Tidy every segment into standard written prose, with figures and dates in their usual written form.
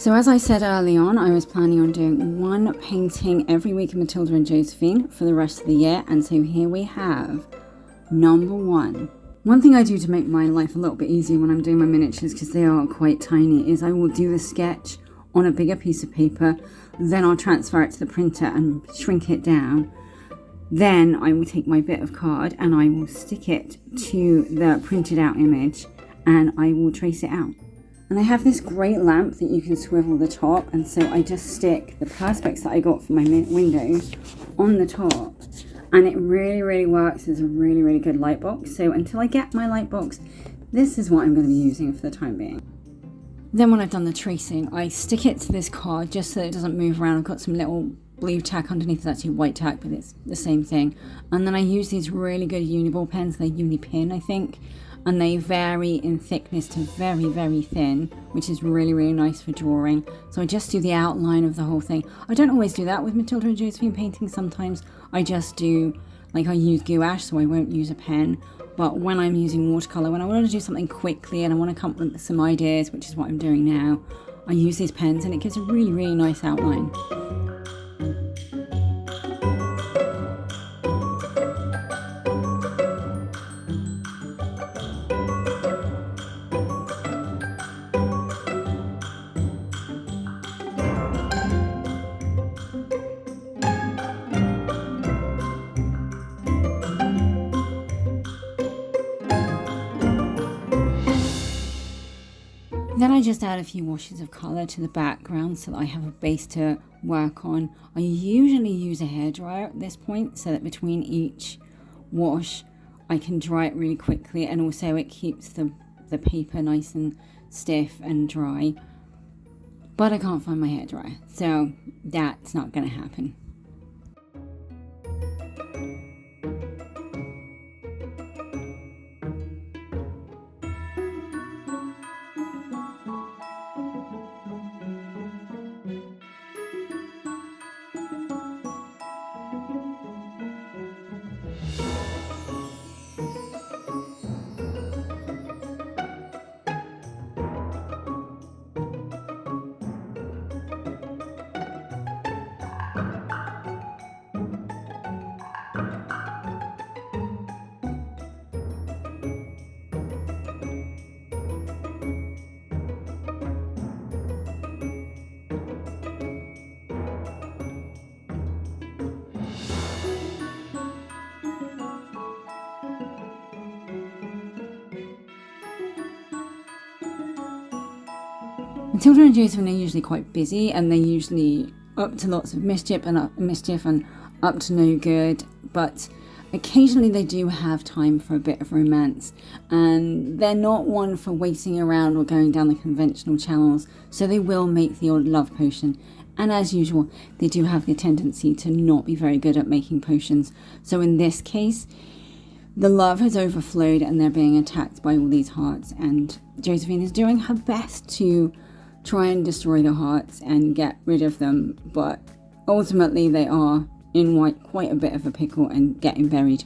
So as I said early on, I was planning on doing one painting every week of Matilda and Josephine for the rest of the year. And so here we have number one. One thing I do to make my life a little bit easier when I'm doing my miniatures, because they are quite tiny, is I will do the sketch on a bigger piece of paper. Then I'll transfer it to the printer and shrink it down. Then I will take my bit of card and I will stick it to the printed out image and I will trace it out. And I have this great lamp that you can swivel the top, and so I just stick the perspex that I got for my windows on the top, and it really works as a really good light box. So until I get my light box, this is what I'm going to be using for the time being. Then when I've done the tracing, I stick it to this card just so it doesn't move around. I've got some little blue tack underneath. It's actually white tack, but it's the same thing. And then I use these really good Uniball pens. They're Unipin, I think. And they vary in thickness to very thin, which is really nice for drawing. So I just do the outline of the whole thing. I don't always do that with Matilda and Josephine paintings. Sometimes I just do, like I use gouache, so I won't use a pen. But when I'm using watercolor, when I want to do something quickly and I want to come up with some ideas, which is what I'm doing now, I use these pens and it gives a really nice outline. Then I just add a few washes of colour to the background so that I have a base to work on. I usually use a hairdryer at this point so that between each wash I can dry it really quickly, and also it keeps the paper nice and stiff and dry. But I can't find my hairdryer, so that's not going to happen. Matilda and Josephine are usually quite busy, and they're usually up to lots of mischief and up to no good, but occasionally they do have time for a bit of romance, and they're not one for waiting around or going down the conventional channels, so they will make the odd love potion. And as usual, they do have the tendency to not be very good at making potions, so in this case the love has overflowed and they're being attacked by all these hearts, and Josephine is doing her best to try and destroy the hearts and get rid of them, but ultimately they are in quite a bit of a pickle and getting buried.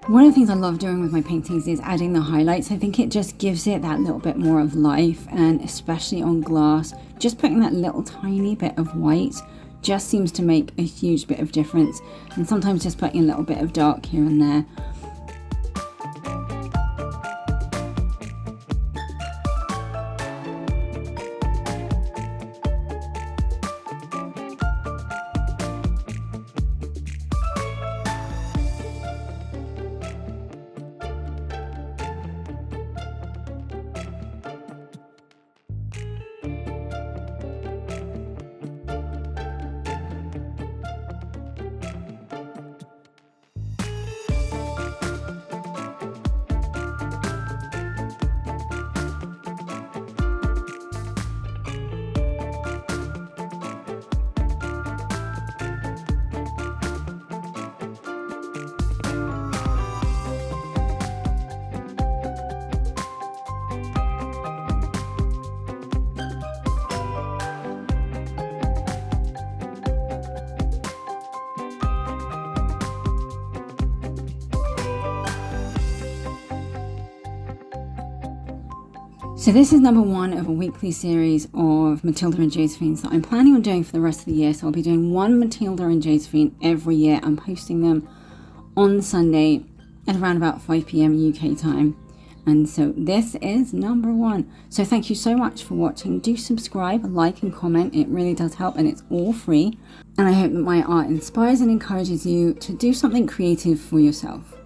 One of the things I love doing with my paintings is adding the highlights. I think it just gives it that little bit more of life, and especially on glass, just putting that little tiny bit of white just seems to make a huge bit of difference, and sometimes just putting a little bit of dark here and there. So this is number one of a weekly series of Matilda and Josephine's that I'm planning on doing for the rest of the year. So I'll be doing one Matilda and Josephine every year. I'm posting them on Sunday at around about 5 p.m. UK time. And so this is number one. So thank you so much for watching. Do subscribe, like and comment. It really does help, and it's all free. And I hope that my art inspires and encourages you to do something creative for yourself.